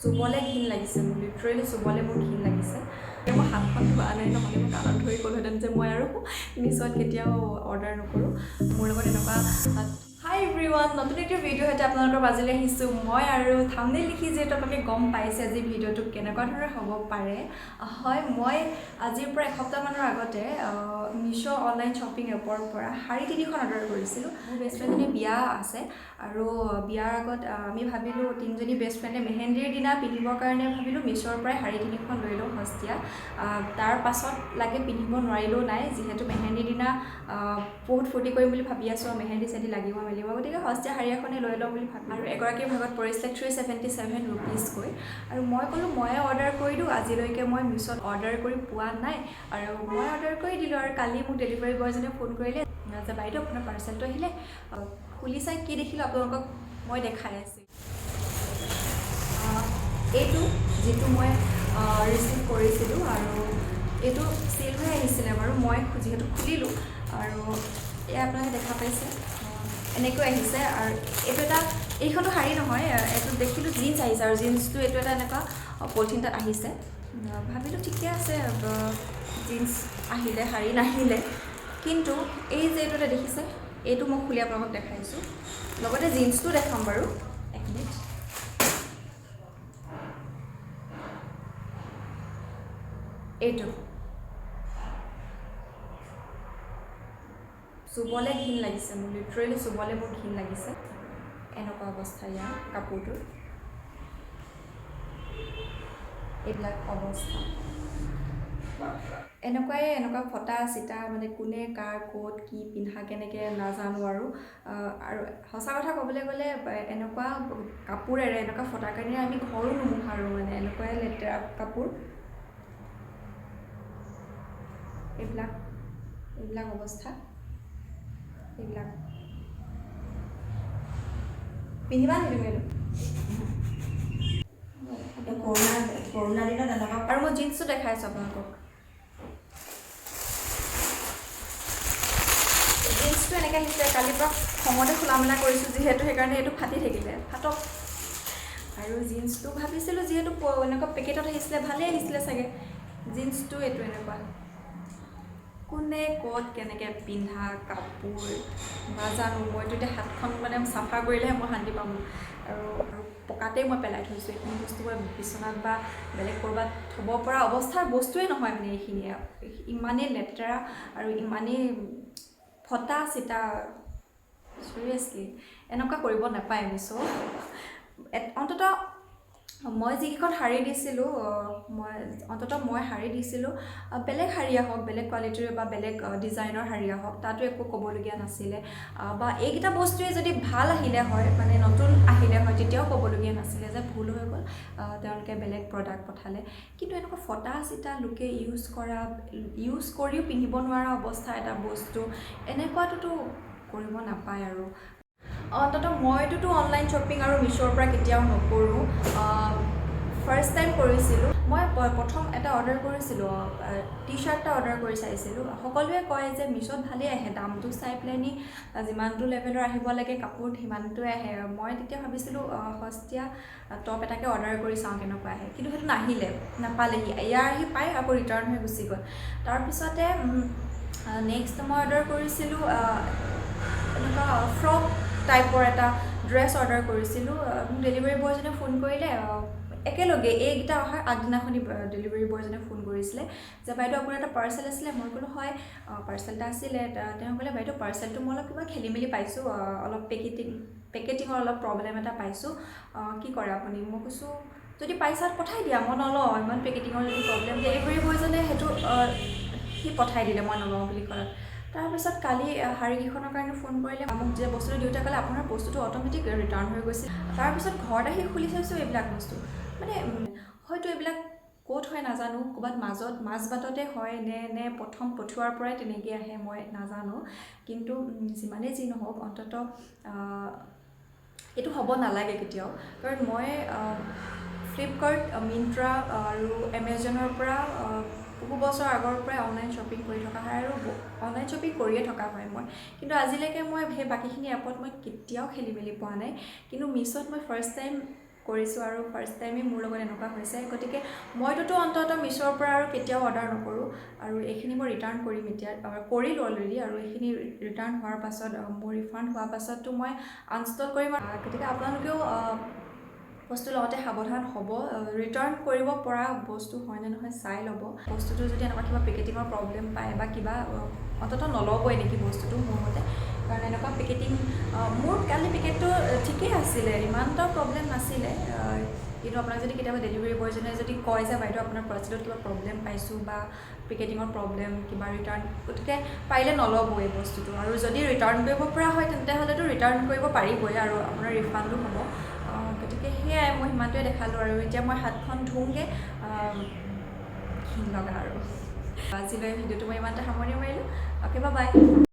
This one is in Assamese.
চুবলে ঘিন লাগিছে মোৰ লিটাৰেলি চুবলে মোৰ ঘিন লাগিছে মই হাতখন ধোৱা নাই নহ'লে মই কাণত ধৰি ক'লোহেঁতেন যে মই আৰু মিছত কেতিয়াও অৰ্ডাৰ নকৰোঁ মোৰ লগত এনেকুৱা হাই এভৰিৱান নতুন এটা ভিডিঅ' সৈতে আপোনালোকৰ মাজলৈ আহিছোঁ মই আৰু থাম্বনেইল লিখি যিহেতু আপোনালোকে গম পাইছে আজি ভিডিঅ'টো কেনেকুৱা ধৰণৰ হ'ব পাৰে হয় মই আজিৰ পৰা এসপ্তাহমানৰ আগতে মিছো অনলাইন শ্বপিং এপৰ পৰা শাৰী তিনিখন অৰ্ডাৰ কৰিছিলোঁ মোৰ বেষ্ট ফ্ৰেণ্ডজনী বিয়া আছে আৰু বিয়াৰ আগত আমি ভাবিলোঁ তিনিজনী বেষ্ট ফ্ৰেণ্ডে মেহেন্দিৰ দিনা পিন্ধিবৰ কাৰণে ভাবিলোঁ মিছোৰ পৰাই শাৰী তিনিখন লৈ লওঁ সস্তীয়া তাৰ পাছত লাগে পিন্ধিব নোৱাৰিলেও নাই যিহেতু মেহেন্দিৰ দিনা বহুত ফূৰ্তি কৰিম বুলি ভাবি আছোঁ মেহেন্দি চেহেন্দি লাগিব মেলিব গতিকে সস্তীয়া শাৰী এখনেই লৈ লওঁ বুলি ভাবি আৰু এগৰাকীৰ ভাগত পৰিছিলে 377 ৰুপিজকৈ আৰু মই ক'লোঁ ময়ে অৰ্ডাৰ কৰি দিওঁ আজিলৈকে মই মিছোত অৰ্ডাৰ কৰি পোৱা নাই আৰু মই অৰ্ডাৰ কৰি দিলোঁ আৰু কালি মোক ডেলিভাৰী বয়জনে ফোন কৰিলে যে বাইদেউ আপোনাৰ পাৰ্চেলটো আহিলে খুলি চাই কি দেখিলোঁ আপোনালোকক মই দেখাই আছোঁ এইটো যিটো মই ৰিচিভ কৰিছিলোঁ আৰু এইটো চিল হৈ আহিছিলে বাৰু মই যিহেতু খুলিলোঁ আৰু এয়া আপোনালোকে দেখা পাইছে এনেকৈ আহিছে আৰু এইটো এটা এইখনটো শাৰী নহয় এইটো দেখিলোঁ জিন্স আহিছে আৰু জিন্সটো এইটো এটা এনেকুৱা পলিথিন তাত আহিছে ভাবিলোঁ ঠিকে আছে জিন্স আহিলে শাৰী নাহিলে কিন্তু এই যে এইটো এটা দেখিছে এইটো মই খুলি আপোনালোকক দেখাইছোঁ লগতে জিন্সটো দেখাম বাৰু এক মিনিট এইটো চুবলে ঘিন লাগিছে মোৰ লিটাৰেলি চুবলে মোৰ ঘিন লাগিছে এনেকুৱা অৱস্থা ইয়াৰ কাপোৰটোৰ এইবিলাক অৱস্থা এনেকুৱা ফটা চিটা মানে কোনে কাৰ ক'ত কি পিন্ধা কেনেকৈ নাজানো আৰু সঁচা কথা ক'বলৈ গ'লে এনেকুৱা কাপোৰেৰে এনেকুৱা ফটা কানিৰে আমি ঘৰো নোমোহাৰো মানে এনেকুৱাই লেতেৰা কাপোৰ এইবিলাক অৱস্থা এইবিলাক পিন্ধিবা নেকি কৰোণা দিনত এনেকুৱা আৰু মই জিন্সটো দেখাইছোঁ আপোনালোকক জিন্সটো এনেকৈ আহিছে কালিৰ পৰা খঙতে খোলা মেলা কৰিছোঁ যিহেতু সেইকাৰণে এইটো ফাটি থাকিলে ফাটক আৰু জিন্সটো ভাবিছিলোঁ যিহেতু এনেকুৱা পেকেটত আহিছিলে ভালেই আহিছিলে চাগে জিন্সটো এইটো এনেকুৱা কোনে ক'ত কেনেকৈ পিন্ধা কাপোৰ নাজানো মইতো এতিয়া হাতখন মানে চাফা কৰিলেহে মই শান্তি পাম আৰু পকাতেই মই পেলাই থৈছোঁ এইখিনি বস্তু মই বিচনাত বা বেলেগ ক'ৰবাত থ'ব পৰা অৱস্থাৰ বস্তুৱেই নহয় মানে এইখিনি ইমানেই লেতেৰা আৰু ইমানেই ফটা চিটা চিৰিয়াছলি এনেকুৱা কৰিব নাপায় মিছো অন্ততঃ মই যিকেইখন শাৰী দিছিলোঁ মই শাৰী দিছিলোঁ বেলেগ শাৰী আহক বেলেগ কোৱালিটিৰ বা বেলেগ ডিজাইনৰ শাৰী আহক তাতো একো ক'বলগীয়া নাছিলে বা এইকেইটা বস্তুৱে যদি ভাল আহিলে হয় মানে নতুন আহিলে হয় তেতিয়াও ক'বলগীয়া নাছিলে যে ভুল হৈ গ'ল তেওঁলোকে বেলেগ প্ৰডাক্ট পঠালে কিন্তু এনেকুৱা ফটা চিটা লোকে ইউজ কৰিও পিন্ধিব নোৱাৰা অৱস্থা এটা বস্তু এনেকুৱাটোতো কৰিব নাপায় আৰু অন্ততঃ মইতো অনলাইন শ্বপিং আৰু মিছোৰ পৰা কেতিয়াও নকৰোঁ ফাৰ্ষ্ট টাইম কৰিছিলোঁ মই প্ৰথম এটা অৰ্ডাৰ কৰিছিলোঁ টি শ্বাৰ্ট এটা অৰ্ডাৰ কৰি চাইছিলোঁ সকলোৱে কয় যে মিছোত ভালেই আহে দামটো চাই পেলাইনি যিমানটো লেভেলৰ আহিব লাগে কাপোৰ সিমানটোৱে আহে মই তেতিয়া ভাবিছিলোঁ সস্তীয়া টপ এটাকে অৰ্ডাৰ কৰি চাওঁ কেনেকুৱা আহে কিন্তু সেইটো নাহিলে নাপালেহি ইয়াৰ আহি পাই আকৌ ৰিটাৰ্ণ হৈ গুচি গ'ল তাৰপিছতে নেক্সট মই অৰ্ডাৰ কৰিছিলোঁ এনেকুৱা ফ্ৰক টাইপৰ এটা ড্ৰেছ অৰ্ডাৰ কৰিছিলোঁ ডেলিভাৰী বয়জনে ফোন কৰিলে একেলগে এইকেইটা অহাৰ আগদিনাখনি ডেলিভাৰী বয়জনে ফোন কৰিছিলে যে বাইদেউ আপোনাৰ এটা পাৰ্চেল আছিলে মই ক'লোঁ হয় পাৰ্চেল এটা আছিলে তেওঁ ক'লে বাইদেউ পাৰ্চেলটো মই অলপ কিবা খেলি মেলি পাইছোঁ অলপ পেকেটিঙৰ অলপ প্ৰব্লেম এটা পাইছোঁ কি কৰে আপুনি মই কৈছোঁ যদি পাইছাত পঠাই দিয়া মই নলওঁ ইমান পেকেটিঙৰ যদি প্ৰব্লেম ডেলিভাৰী বয়জনে সেইটো সি পঠাই দিলে মই নলওঁ বুলি ক'লে তাৰপিছত কালি শাৰীকেইখনৰ কাৰণে ফোন কৰিলে মোক যে বস্তুটো দিওঁতে ক'লে আপোনাৰ বস্তুটো অট'মেটিক ৰিটাৰ্ণ হৈ গৈছে তাৰপিছত ঘৰত আহি খুলি চাইছোঁ এইবিলাক বস্তু মানে হয়তো এইবিলাক ক'ত হয় নাজানো ক'ৰবাত মাজবাটতে হয় নে প্ৰথম পঠোৱাৰ পৰাই তেনেকৈ আহে মই নাজানো কিন্তু যিমানেই যি নহওক অন্ততঃ এইটো হ'ব নালাগে কেতিয়াও কাৰণ মই ফ্লিপকাৰ্ট মিন্ত্ৰা আৰু এমেজনৰ পৰা বহু বছৰ আগৰ পৰাই অনলাইন শ্বপিং কৰি থকা হয় আৰু অনলাইন শ্বপিং কৰিয়ে থকা হয় মই কিন্তু আজিলৈকে মই সেই বাকীখিনি এপত মই কেতিয়াও খেলি মেলি পোৱা নাই কিন্তু মিছোত মই ফাৰ্ষ্ট টাইম কৰিছোঁ আৰু ফাৰ্ষ্ট টাইমেই মোৰ লগত এনেকুৱা হৈছে গতিকে মইতো অন্ততঃ মিছোৰ পৰা আৰু কেতিয়াও অৰ্ডাৰ নকৰোঁ আৰু এইখিনি মই ৰিটাৰ্ণ কৰিম এতিয়া কৰিলোঁ অলৰেডি আৰু এইখিনি ৰিটাৰ্ণ হোৱাৰ পাছত মোৰ ৰিফাণ্ড হোৱাৰ পাছততো মই আনষ্টল কৰিম গতিকে আপোনালোকেও বস্তু লওঁতে সাৱধান হ'ব ৰিটাৰ্ণ কৰিব পৰা বস্তু হয় নে নহয় চাই ল'ব বস্তুটো যদি এনেকুৱা কিবা পেকেটিঙৰ প্ৰব্লেম পায় বা কিবা অন্ততঃ নল'বই নেকি বস্তুটো মোৰ মতে কাৰণ এনেকুৱা পেকেটিং মোৰ কালি পেকেটটো ঠিকেই আছিলে ইমানটা প্ৰব্লেম নাছিলে কিন্তু আপোনাক যদি কেতিয়াবা ডেলিভাৰী বয়জনে যদি কয় যে বাইদেউ আপোনাৰ পাৰ্চেলত কিবা প্ৰব্লেম পাইছোঁ বা পেকেটিঙৰ প্ৰব্লেম কিবা ৰিটাৰ্ণ গতিকে পাৰিলে নল'বই বস্তুটো আৰু যদি ৰিটাৰ্ণ কৰিব পৰা হয় তেন্তেহ'লেতো ৰিটাৰ্ণ কৰিব পাৰিবই আৰু আপোনাৰ ৰিফাণ্ডো হ'ব গতিকে সেয়াই মই সিমানটোৱে দেখালোঁ আৰু এতিয়া মই হাতখন ধুওঁগৈ ঘিণ লগা আৰু আজিলৈ ভিডিঅ'টো মই ইমানতে সামৰণি মাৰিলোঁ অ'কে বাই